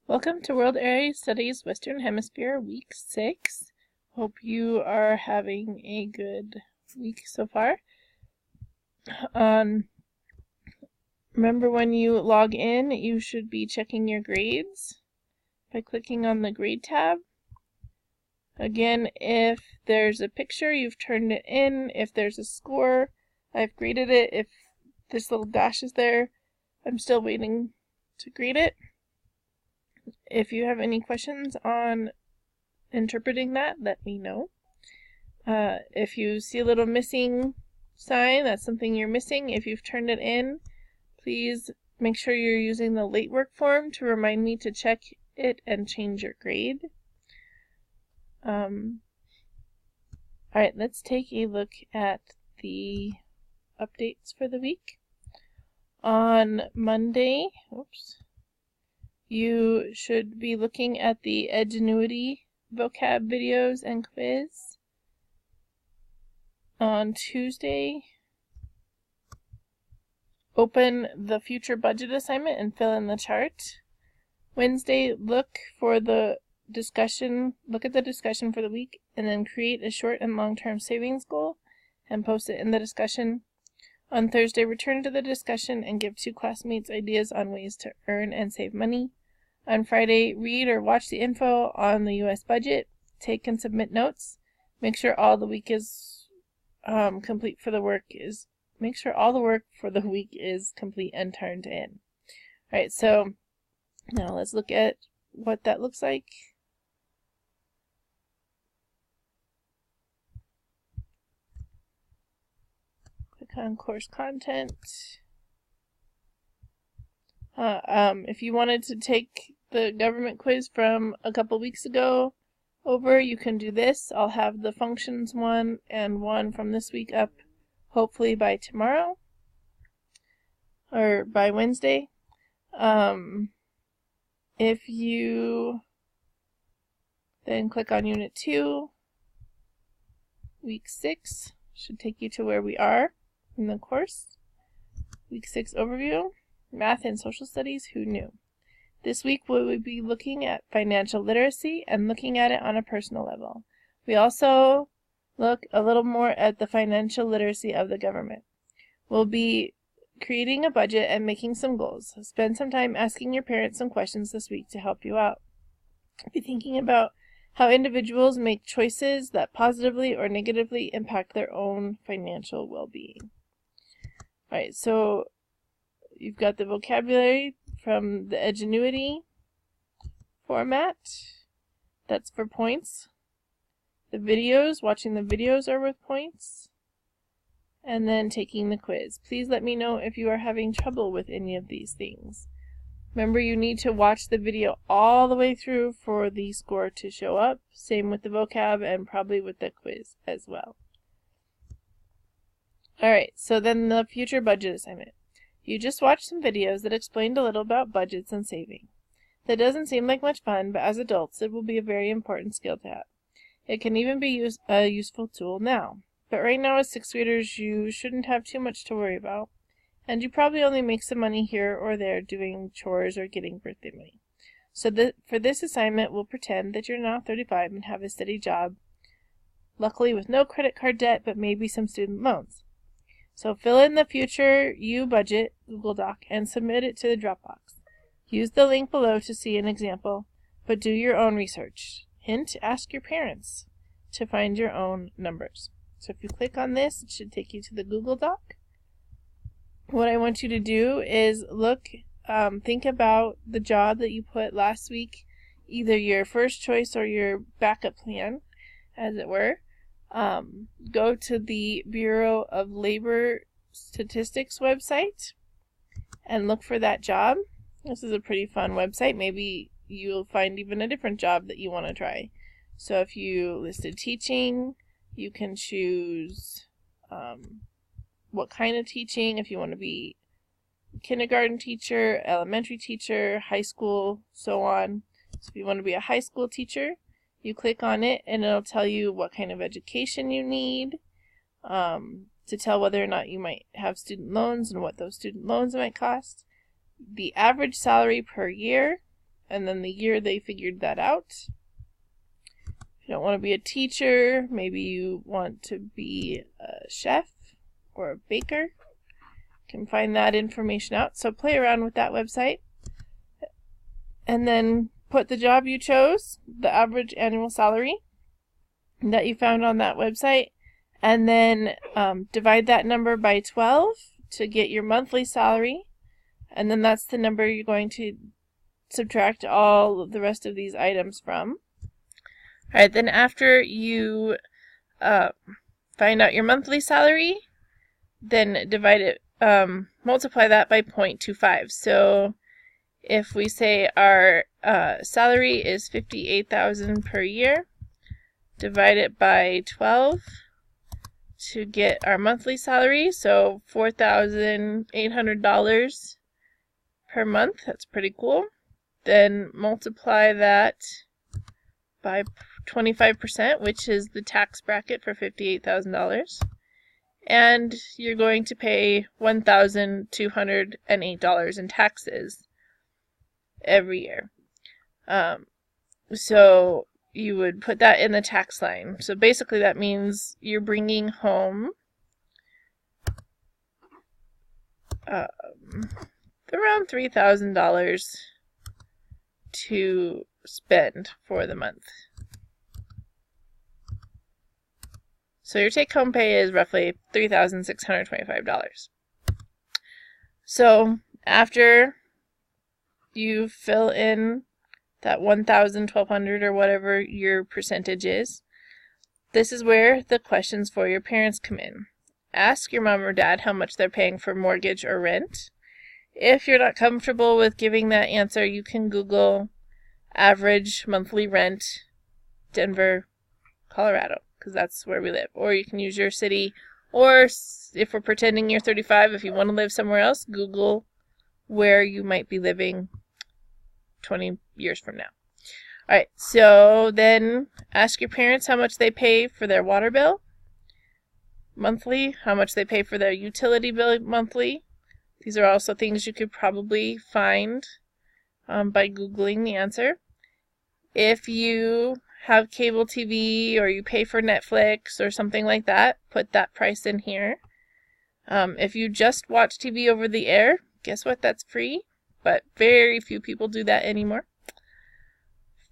Welcome to World Area Studies Western Hemisphere Week 6. Hope you are having a good week so far. Remember, when you log in, you should be checking your grades by clicking on the grade tab. Again, if there's a picture, you've turned it in. If there's a score, I've graded it. If this little dash is there, I'm still waiting to grade it. If you have any questions on interpreting that, let me know. If you see a little missing sign, that's something you're missing. If you've turned it in, please make sure you're using the late work form to remind me to check it and change your grade. Alright, let's take a look at the updates for the week. On Monday, you should be looking at the Edgenuity vocab videos and quiz. On Tuesday, open the future budget assignment and fill in the chart. Wednesday, look at the discussion for the week, and then create a short and long-term savings goal and post it in the discussion. On Thursday, return to the discussion and give 2 classmates ideas on ways to earn and save money. On Friday, read or watch the info on the U.S. budget. Take and submit notes. Make sure all the week is complete for the work is. Make sure all the work for the week is complete and turned in. All right, so now let's look at what that looks like. Click on course content. If you wanted to take the government quiz from a couple weeks ago over, you can do this. I'll have the functions one and one from this week up hopefully by tomorrow or by Wednesday. If you then click on Unit 2, Week 6 should take you to where we are in the course. Week 6 overview, Math and Social Studies, who knew? This week we will be looking at financial literacy and looking at it on a personal level. We also look a little more at the financial literacy of the government. We'll be creating a budget and making some goals. Spend some time asking your parents some questions this week to help you out. Be thinking about how individuals make choices that positively or negatively impact their own financial well-being. Alright, so you've got the vocabulary from the Edgenuity format. That's for points. The videos, watching the videos are worth points. And then taking the quiz. Please let me know if you are having trouble with any of these things. Remember, you need to watch the video all the way through for the score to show up. Same with the vocab and probably with the quiz as well. Alright, so then the future budget assignment. You just watched some videos that explained a little about budgets and saving. That doesn't seem like much fun, but as adults it will be a very important skill to have. It can even be a useful tool now. But right now as 6th graders you shouldn't have too much to worry about. And you probably only make some money here or there doing chores or getting birthday money. So for this assignment, we'll pretend that you're now 35 and have a steady job, luckily with no credit card debt, but maybe some student loans. So fill in the future you budget Google Doc and submit it to the Dropbox. Use the link below to see an example, but do your own research. Hint, ask your parents to find your own numbers. So if you click on this, it should take you to the Google Doc. What I want you to do is think about the job that you put last week, either your first choice or your backup plan, as it were. Go to the Bureau of Labor Statistics website and look for that job. This is a pretty fun website. Maybe you'll find even a different job that you want to try. So if you listed teaching, you can choose what kind of teaching, if you want to be kindergarten teacher, elementary teacher, high school, so on. So if you want to be a high school teacher, you click on it and it'll tell you what kind of education you need, to tell whether or not you might have student loans and what those student loans might cost, the average salary per year, and then the year they figured that out. If you don't want to be a teacher, maybe you want to be a chef or a baker, you can find that information out. So play around with that website, and then put the job you chose, the average annual salary that you found on that website, and then divide that number by 12 to get your monthly salary, and then that's the number you're going to subtract all of the rest of these items from. Alright, then after you find out your monthly salary, then divide it, multiply that by 0.25. So if we say our salary is $58,000 per year, divide it by 12 to get our monthly salary, so $4,800 per month. That's pretty cool. Then multiply that by 25%, which is the tax bracket for $58,000. And you're going to pay $1,208 in taxes every year. So you would put that in the tax line. So basically that means you're bringing home around $3,000 to spend for the month. So your take-home pay is roughly $3,625. So after you fill in that 1,000, 1,200, or whatever your percentage is, this is where the questions for your parents come in. Ask your mom or dad how much they're paying for mortgage or rent. If you're not comfortable with giving that answer, you can Google average monthly rent Denver, Colorado, because that's where we live. Or you can use your city, or if we're pretending you're 35, if you want to live somewhere else, Google where you might be living 20 years from now. Alright, so then ask your parents how much they pay for their water bill monthly, how much they pay for their utility bill monthly. These are also things you could probably find by Googling the answer. If you have cable TV or you pay for Netflix or something like that, put that price in here. If you just watch TV over the air, guess what? That's free, but very few people do that anymore.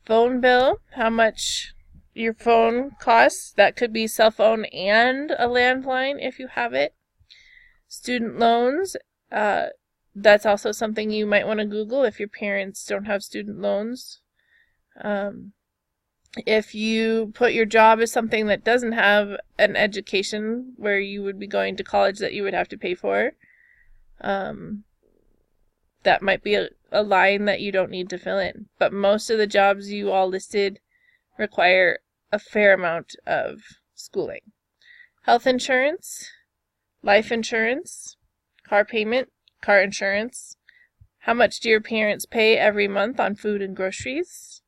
Phone bill, how much your phone costs. That could be cell phone and a landline if you have it. Student loans, that's also something you might want to Google if your parents don't have student loans. If you put your job as something that doesn't have an education where you would be going to college that you would have to pay for, that might be a line that you don't need to fill in. But most of the jobs you all listed require a fair amount of schooling. Health insurance, life insurance, car payment, car insurance. How much do your parents pay every month on food and groceries?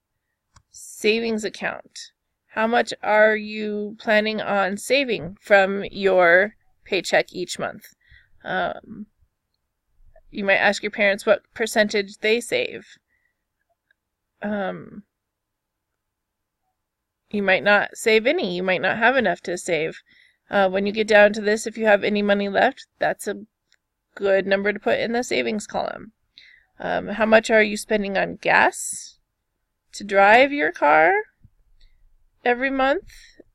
Savings account. How much are you planning on saving from your paycheck each month? You might ask your parents what percentage they save. You might not save any. You might not have enough to save. When you get down to this, if you have any money left, that's a good number to put in the savings column. How much are you spending on gas to drive your car every month?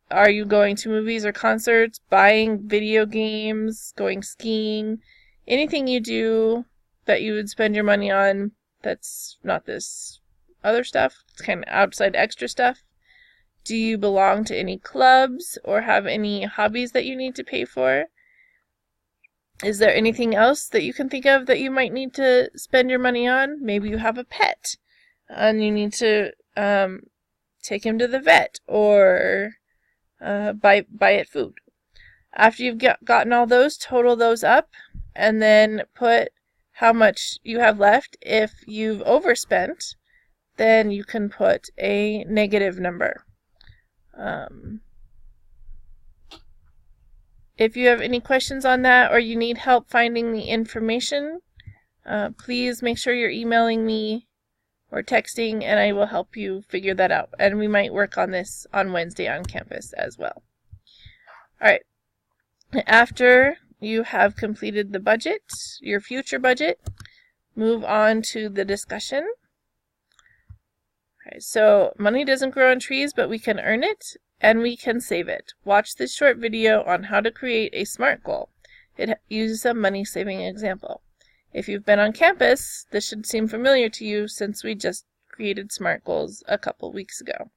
Are you going to movies or concerts, buying video games, going skiing? Anything you do that you would spend your money on that's not this other stuff, it's kind of outside extra stuff. Do you belong to any clubs or have any hobbies that you need to pay for? Is there anything else that you can think of that you might need to spend your money on? Maybe you have a pet and you need to take him to the vet or buy it food. After you've gotten all those, total those up and then put how much you have left. If you've overspent, then you can put a negative number. If you have any questions on that or you need help finding the information, please make sure you're emailing me or texting, and I will help you figure that out. And we might work on this on Wednesday on campus as well. All right. After you have completed the budget, your future budget, move on to the discussion. Okay, so money doesn't grow on trees, but we can earn it and we can save it. Watch this short video on how to create a SMART goal. It uses a money-saving example. If you've been on campus, this should seem familiar to you since we just created SMART goals a couple weeks ago. All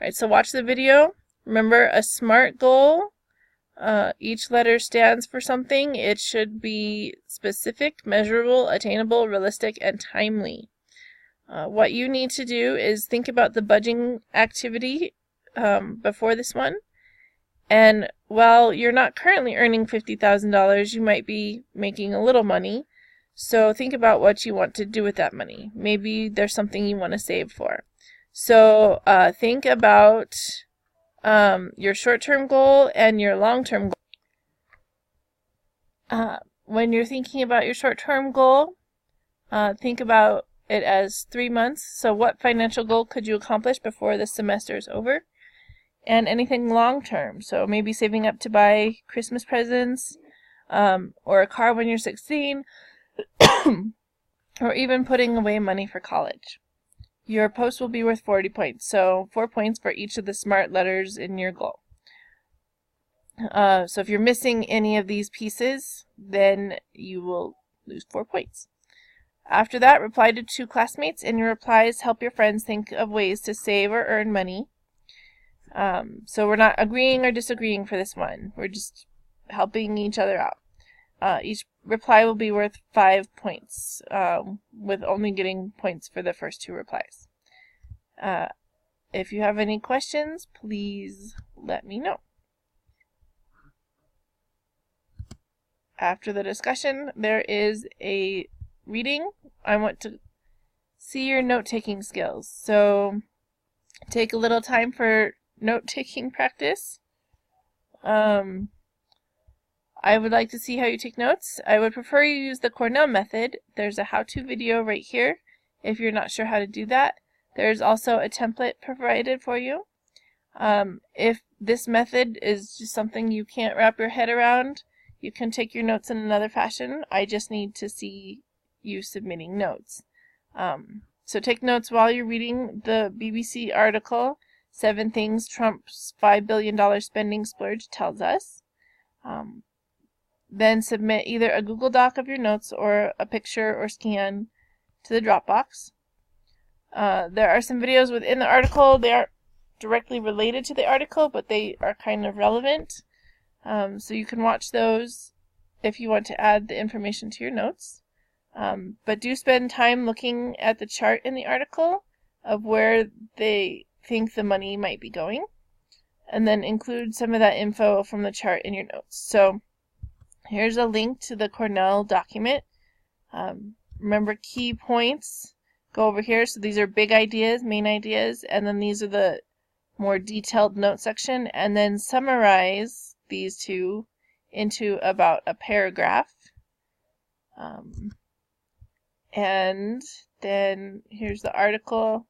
right, so watch the video. Remember, a SMART goal, each letter stands for something. It should be specific, measurable, attainable, realistic, and timely. What you need to do is think about the budgeting activity before this one. And while you're not currently earning $50,000, you might be making a little money. So think about what you want to do with that money. Maybe there's something you want to save for. So think about your short-term goal and your long-term goal. When you're thinking about your short-term goal, think about it as 3 months. So what financial goal could you accomplish before the semester is over? And anything long-term. So maybe saving up to buy Christmas presents, or a car when you're 16, or even putting away money for college. Your post will be worth 40 points. So 4 points for each of the SMART letters in your goal. So if you're missing any of these pieces, then you will lose 4 points. After that, reply to 2 classmates, and your replies help your friends think of ways to save or earn money. So we're not agreeing or disagreeing for this one. We're just helping each other out. Each reply will be worth 5 points, with only getting points for the first 2 replies. If you have any questions, please let me know. After the discussion, there is a reading. I want to see your note-taking skills. So take a little time for note-taking practice. I would like to see how you take notes. I would prefer you use the Cornell method. There's a how-to video right here if you're not sure how to do that. There's also a template provided for you. If this method is just something you can't wrap your head around, you can take your notes in another fashion. I just need to see you submitting notes. So take notes while you're reading the BBC article, 7 Things Trump's $5 billion spending splurge tells us. Then submit either a Google Doc of your notes or a picture or scan to the Dropbox. There are some videos within the article. They aren't directly related to the article, but they are kind of relevant. So you can watch those if you want to add the information to your notes. But do spend time looking at the chart in the article of where they think the money might be going, and then include some of that info from the chart in your notes. So here's a link to the Cornell document. Remember, key points go over here. So these are big ideas, main ideas, and then these are the more detailed note section, and then summarize these 2 into about a paragraph. And then here's the article.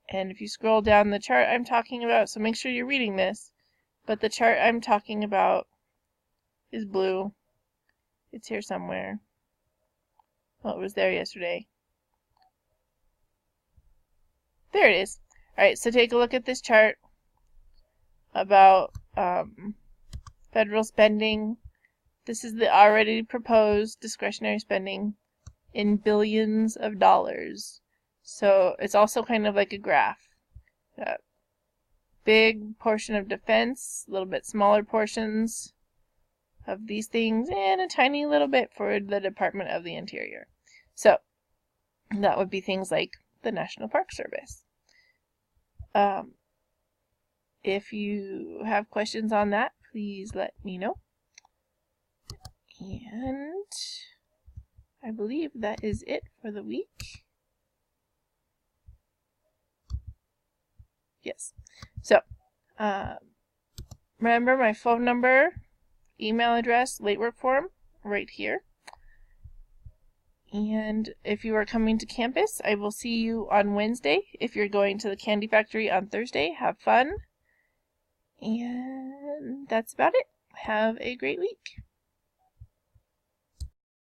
And if you scroll down the chart I'm talking about, so make sure you're reading this, but the chart I'm talking about is blue. It's here somewhere. Well, it was there yesterday. There it is. Alright, so take a look at this chart about federal spending. This is the already proposed discretionary spending in billions of dollars. So it's also kind of like a graph. A big portion of defense, a little bit smaller portions of these things, and a tiny little bit for the Department of the Interior. So that would be things like the National Park Service. If you have questions on that, please let me know. And I believe that is it for the week. Yes. So, remember my phone number, email address, late work form, right here. And if you are coming to campus, I will see you on Wednesday. If you're going to the candy factory on Thursday, have fun. And that's about it. Have a great week.